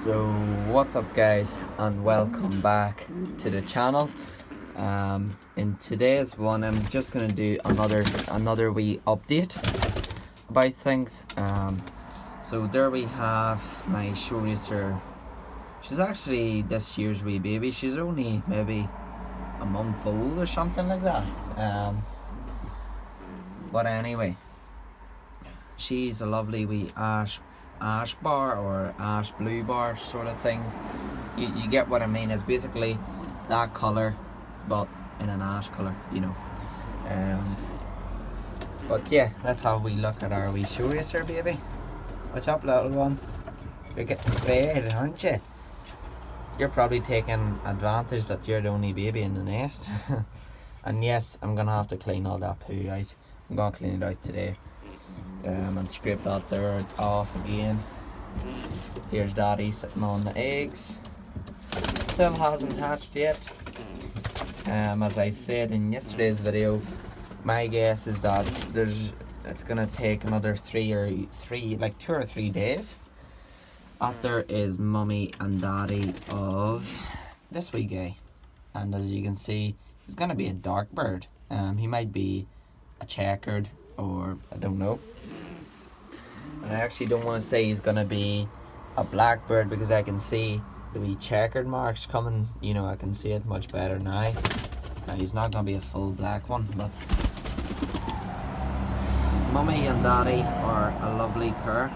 So what's up guys, and welcome back to the channel. In today's one I'm just gonna do another wee update about things. So there we have my show racer. She's actually this year's wee baby. She's only maybe a month old or something like that. But anyway, she's a lovely wee ash bar or ash blue bar sort of thing. You get what I mean. It's basically that colour but in an ash colour, you know. But yeah, let's have a wee look at our wee show racer baby. What's up, little one? You're getting fed, aren't you? You're probably taking advantage that you're the only baby in the nest. And yes, I'm gonna have to clean all that poo out. I'm gonna clean it out today. And scrape that dirt off again. Here's Daddy sitting on the eggs. Still hasn't hatched yet. As I said in yesterday's video, my guess is that it's gonna take another 2 or 3 days after is mummy and daddy of this wee guy. And as you can see, he's gonna be a dark bird. He might be a checkered, or I don't know. I actually don't want to say he's gonna be a black bird because I can see the wee checkered marks coming. You know, I can see it much better now. Now he's not gonna be a full black one, but mummy and daddy are a lovely pair.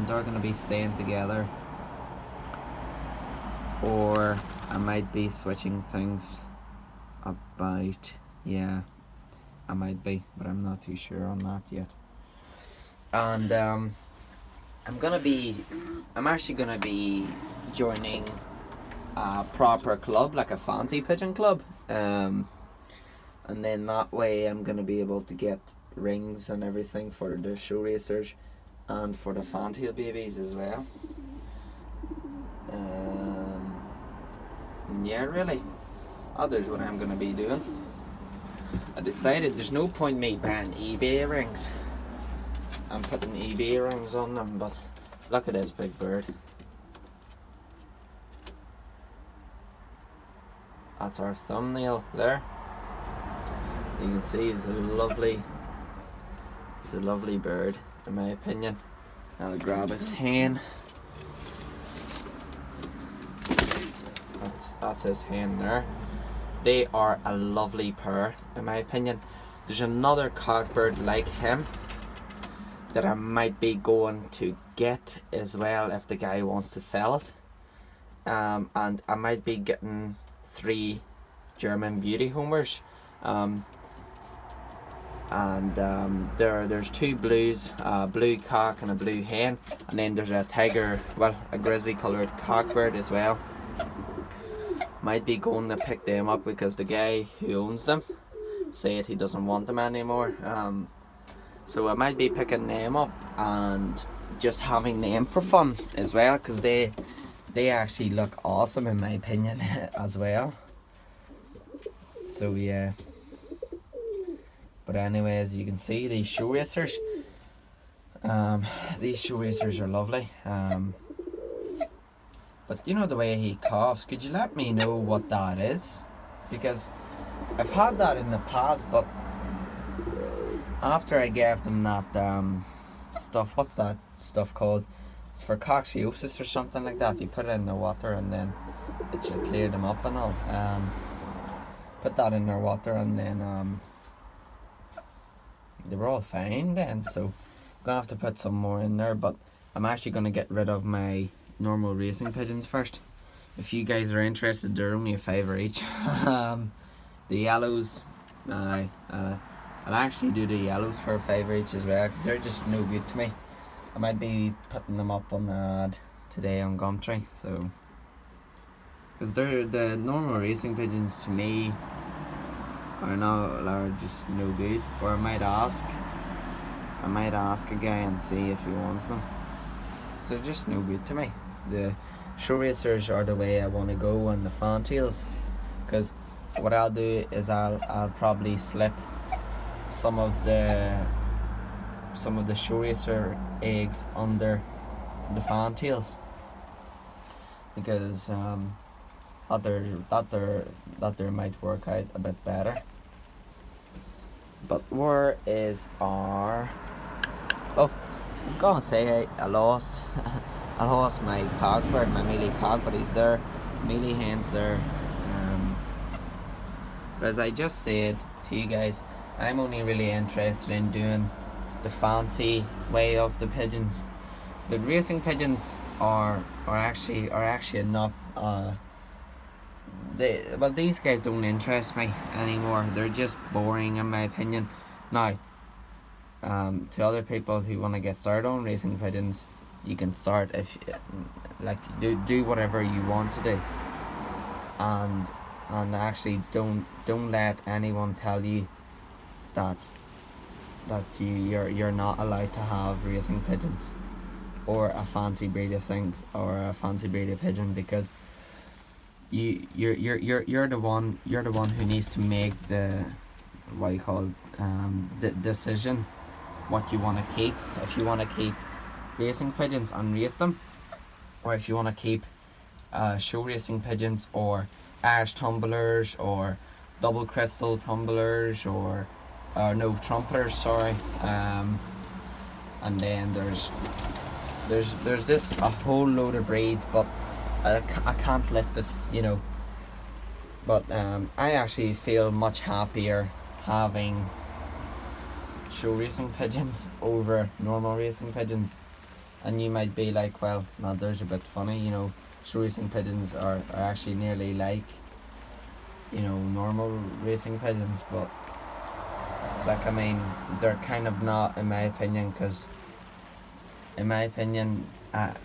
They're gonna be staying together, or I might be switching things about. Yeah, I might be, but I'm not too sure on that yet. And I'm actually gonna be joining a proper club, like a fancy pigeon club, and then that way I'm gonna be able to get rings and everything for the show racers and for the fantail babies as well. And yeah, really, that's what I'm gonna be doing. I decided there's no point me buying eBay rings. I'm putting eBay rings on them, but look at this big bird. That's our thumbnail there. You can see he's a lovely bird in my opinion. I'll grab his hen. That's his hen there. They are a lovely pair in my opinion. There's another cockbird like him that I might be going to get as well if the guy wants to sell it. And I might be getting 3 German beauty homers. There's 2 blues, a blue cock and a blue hen, and then there's a grizzly coloured cockbird as well. Might be going to pick them up because the guy who owns them said he doesn't want them anymore. So I might be picking them up and just having them for fun as well, because they actually look awesome in my opinion as well. So yeah. But anyway, as you can see, these show racers are lovely. But you know the way he coughs, could you let me know what that is? Because I've had that in the past, but after I gave them that stuff, what's that stuff called? It's for coccidiosis or something like that. You put it in the water and then it should clear them up and all. Put that in their water and then they were all fine then. So I'm gonna have to put some more in there, but I'm actually gonna get rid of my normal racing pigeons first. If you guys are interested, they're only a $5 each. The yellows, I'll actually do the yellows for a $5 each as well, because they're just no good to me. I might be putting them up on the ad today on Gumtree, so because they're the normal racing pigeons to me are just no good. Or I might ask a guy and see if he wants them. So they're just no good to me. The show racers are the way I want to go, and the fantails, because what I'll do is I'll probably slip some of the show racer eggs under the fantails, because that there might work out a bit better. But where is our... Oh, I was gonna say I lost I lost my cogbird, my mealy cog, but he's there. Mealy hen's there. But as I just said to you guys, I'm only really interested in doing the fancy way of the pigeons. The racing pigeons are actually not these guys don't interest me anymore. They're just boring in my opinion. Now, to other people who want to get started on racing pigeons, you can start if do whatever you want to do, and actually don't let anyone tell you that you're not allowed to have racing pigeons or a fancy breed of things or a fancy breed of pigeon, because you're the one who needs to make the the decision what you want to keep. If you want to keep racing pigeons and race them, or if you want to keep show racing pigeons or Irish tumblers or double crystal tumblers or no trumpeters, sorry. And then there's this a whole load of breeds, but I can't list it, you know. But I actually feel much happier having show racing pigeons over normal racing pigeons. And you might be like, well, now there's a bit funny, you know, show racing pigeons are actually nearly like, you know, normal racing pigeons, but like, I mean, they're kind of not, in my opinion, because in my opinion, I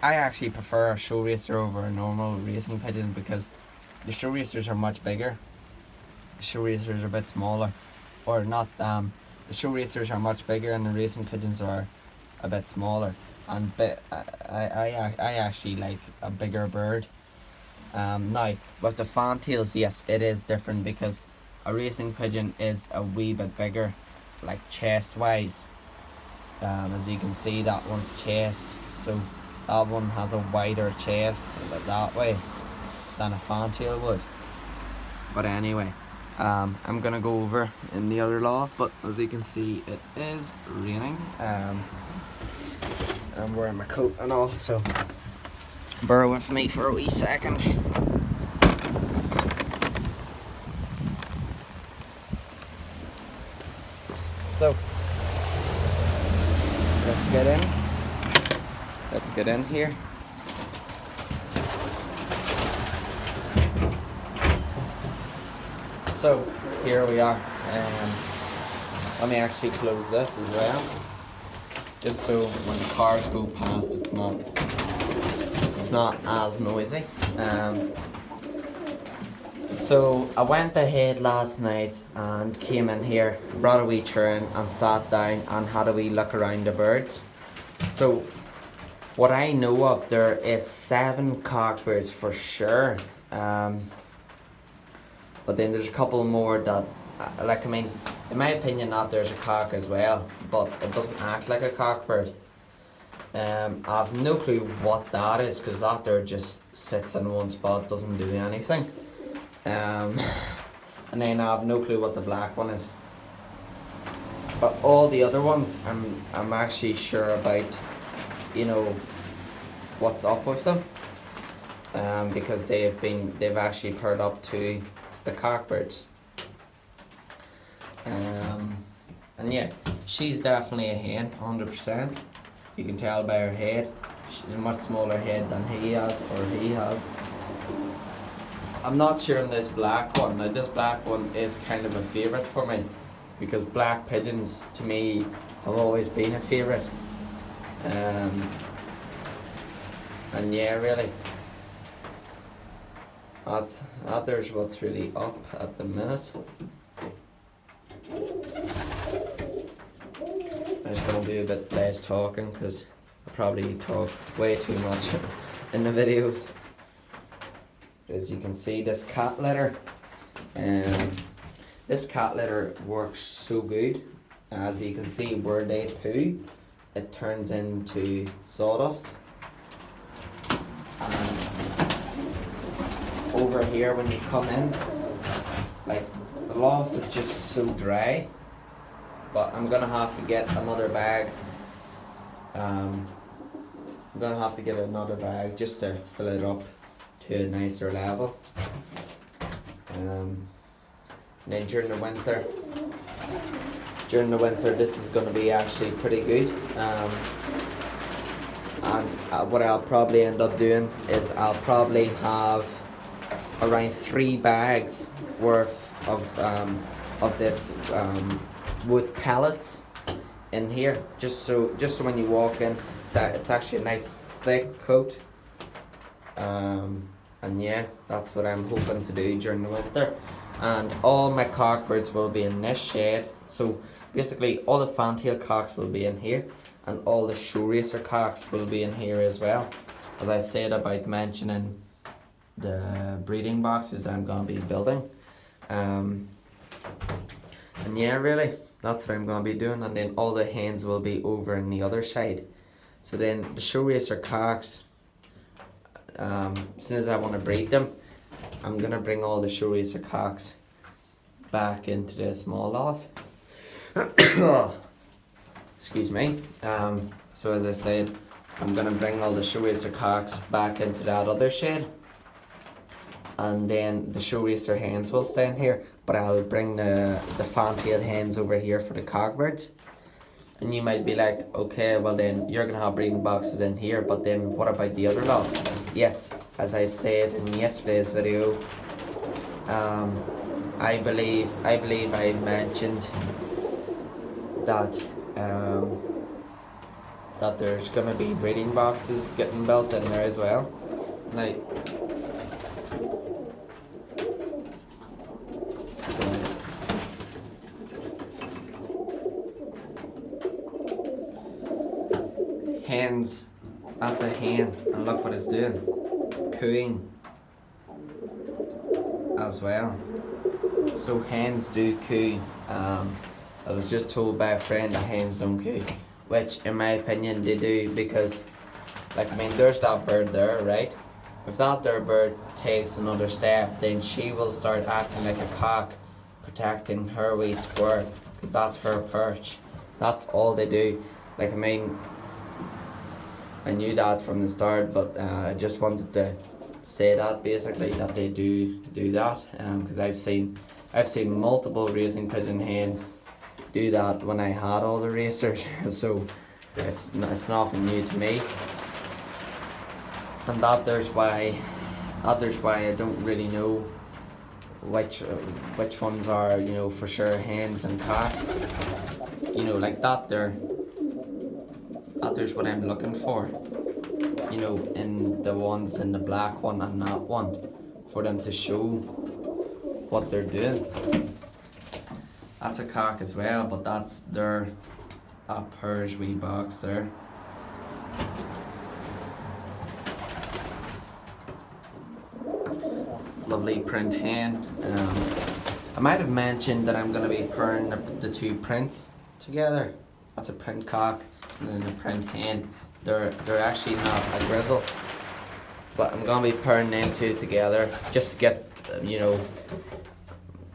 actually prefer a show racer over a normal racing pigeon, because the show racers are much bigger. The show racers are a bit smaller, or not. The show racers are much bigger, and the racing pigeons are a bit smaller. And I actually like a bigger bird. Now, with the fantails, yes, it is different, because a racing pigeon is a wee bit bigger, like chest wise. As you can see, that one's chest, so that one has a wider chest that way than a fantail would. But anyway, I'm gonna go over in the other loft, but as you can see, it is raining. I'm wearing my coat and all, so bear with me for a wee second. So let's get in here. So here we are. Let me actually close this as well, just so when the cars go past, it's not as noisy. So I went ahead last night and came in here, brought a wee churn and sat down and had a wee look around the birds. So what I know of, there is 7 cockbirds for sure. But then there's a couple more that, like, I mean, in my opinion, that there's a cock as well, but it doesn't act like a cockbird. I've no clue what that is, because that there just sits in one spot, doesn't do anything. And then I have no clue what the black one is. But all the other ones, I'm actually sure about, you know, what's up with them. Because they've actually paired up to the cockbirds. And yeah, she's definitely a hen, 100%. You can tell by her head. She's a much smaller head than he has. I'm not sure on this black one. Now this black one is kind of a favourite for me, because black pigeons to me have always been a favourite. And yeah, really, there's what's really up at the minute. I'm just going to do a bit less talking, because I probably talk way too much in the videos. As you can see, this cat litter, works so good. As you can see, where they poo, it turns into sawdust, and over here when you come in. Like, the loft is just so dry. But I'm gonna have to get another bag. I'm gonna have to get another bag just to fill it up to a nicer level. And then during the winter, this is gonna be actually pretty good. And what I'll probably end up doing is I'll probably have around 3 bags worth of this wood pellets in here, just so when you walk in, it's actually a nice thick coat. And yeah, that's what I'm hoping to do during the winter. And all my cockbirds will be in this shed. So basically all the fantail cocks will be in here, and all the show racer cocks will be in here as well. As I said about mentioning the breeding boxes that I'm going to be building. And yeah, really, that's what I'm going to be doing. And then all the hens will be over on the other side. So then the show racer cocks, as soon as I want to breed them, I'm going to bring all the show racer cocks back into the small loft. Excuse me. So as I said, I'm going to bring all the show racer cocks back into that other shed. And then the show racer hens will stay in here, but I'll bring the fantail hens over here for the cockbirds. And you might be like, okay, well then you're gonna have breeding boxes in here, but then what about the other lot? Yes, as I said in yesterday's video, I believe I mentioned that that there's gonna be breeding boxes getting built in there as well. Now, hens, that's a hen, and look what it's doing, cooing as well. So hens do coo. I was just told by a friend that hens don't coo, which in my opinion they do, because like, I mean, there's that bird there, right? If that there bird takes another step, then she will start acting like a cock, protecting her wee square, because that's her perch. That's all they do. Like, I mean, I knew that from the start, but I just wanted to say that basically, that they do that, because I've seen multiple racing pigeon hens do that when I had all the racers. So it's nothing new to me, and there's why I don't really know which ones are, you know, for sure hens and cocks. You know, like that there's what I'm looking for, you know, in the ones in the black one and that one, for them to show what they're doing. That's a cock as well, but that's their purge wee box there. Lovely print hen. I might have mentioned that I'm going to be pairing the 2 prints together. That's a print cock and then a print hen. They're actually not a grizzle, but I'm going to be pairing them 2 together just to get, you know,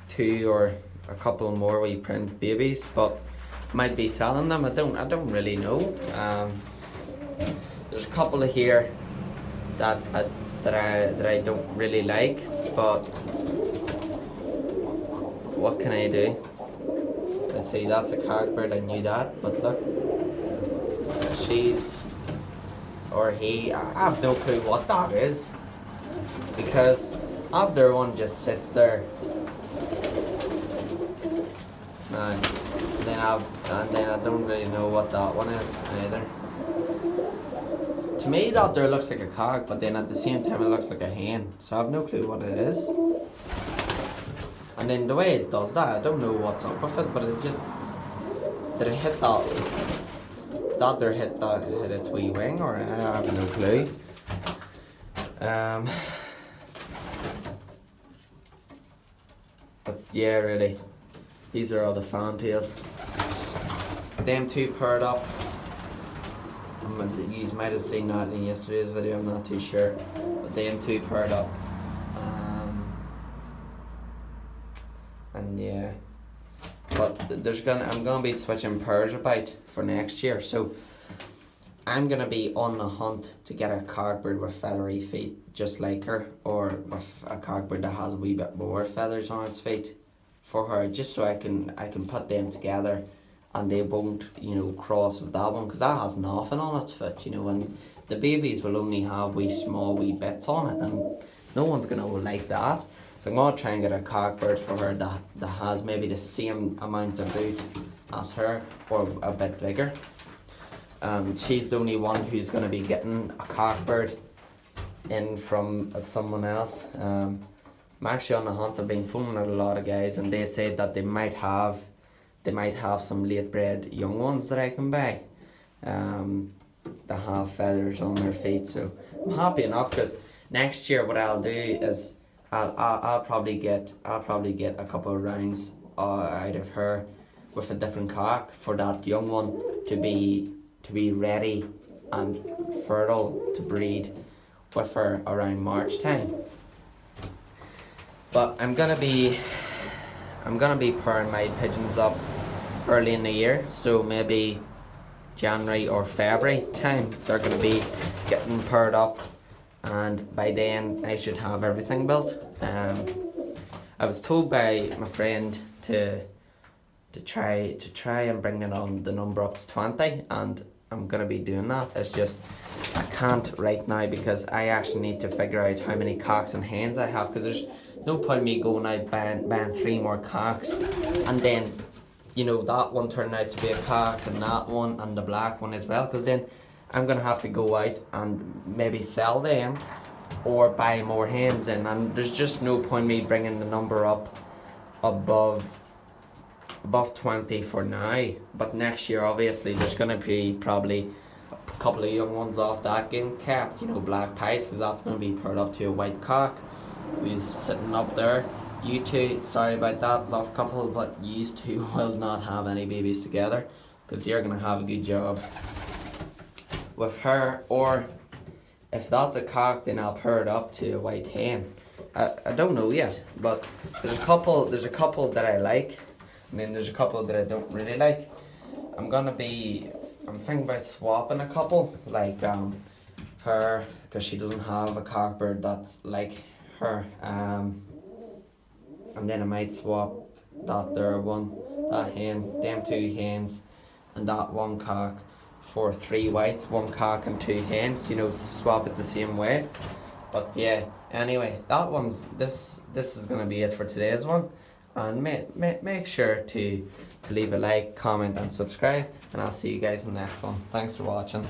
2 or a couple more wee print babies, but might be selling them. I don't really know. There's a couple of here that I don't really like, but what can I do? Let's see, that's a cockbird, I knew that, but look, she's, or he, I have no clue what that is, because after one just sits there. And then I don't really know what that one is either. To me, that there looks like a cock, but then at the same time it looks like a hen, so I have no clue what it is. And then the way it does that, I don't know what's up with it, but it just, did it hit that there hit its wee wing, or I have no clue. But yeah, really, these are all the fantails. Them 2 paired up. You might have seen that in yesterday's video, I'm not too sure. But them 2 paired up. And yeah, but I'm gonna be switching pairs about for next year, so I'm gonna be on the hunt to get a cockbird with feathery feet just like her, or with a cockbird that has a wee bit more feathers on its feet for her, just so I can put them together and they won't, you know, cross with that one, because that has nothing on its foot, you know, and the babies will only have wee small wee bits on it, and no one's gonna like that. So I'm gonna try and get a cockbird for her that has maybe the same amount of boot as her, or a bit bigger. She's the only one who's gonna be getting a cockbird in from someone else. I'm actually on the hunt. I've been phoning out a lot of guys, and they said that they might have some late bred young ones that I can buy, that have feathers on their feet. So I'm happy enough, because next year what I'll do is I'll probably get a couple of rounds out of her with a different cock for that young one to be ready and fertile to breed with her around March time. But I'm gonna be pairing my pigeons up early in the year, so maybe January or February time they're gonna be getting paired up, and by then I should have everything built. I was told by my friend to try and bring the number up to 20, and I'm gonna be doing that. It's just I can't right now, because I actually need to figure out how many cocks and hens I have, because there's no point me going out buying 3 more cocks, and then, you know, that one turned out to be a cock, and that one, and the black one as well, because then I'm gonna have to go out and maybe sell them or buy more hens in, and there's just no point me bringing the number up above 20 for now. But next year obviously there's gonna be probably a couple of young ones off that getting kept, you know, black pies, because that's gonna be paired up to a white cock who's sitting up there. You two, sorry about that, love couple, but you two will not have any babies together, because you're gonna have a good job with her. Or if that's a cock, then I'll pair it up to a white hen. I don't know yet, but there's a couple that I like, and then there's a couple that I don't really like. I'm thinking about swapping a couple, like her, because she doesn't have a cockbird that's like her, and then I might swap that hen, them 2 hens, and that 1 cock for 3 whites, 1 cock and 2 hens, you know, swap it the same way. But yeah, anyway, this is gonna be it for today's one, and make sure to leave a like, comment and subscribe, and I'll see you guys in the next one. Thanks for watching.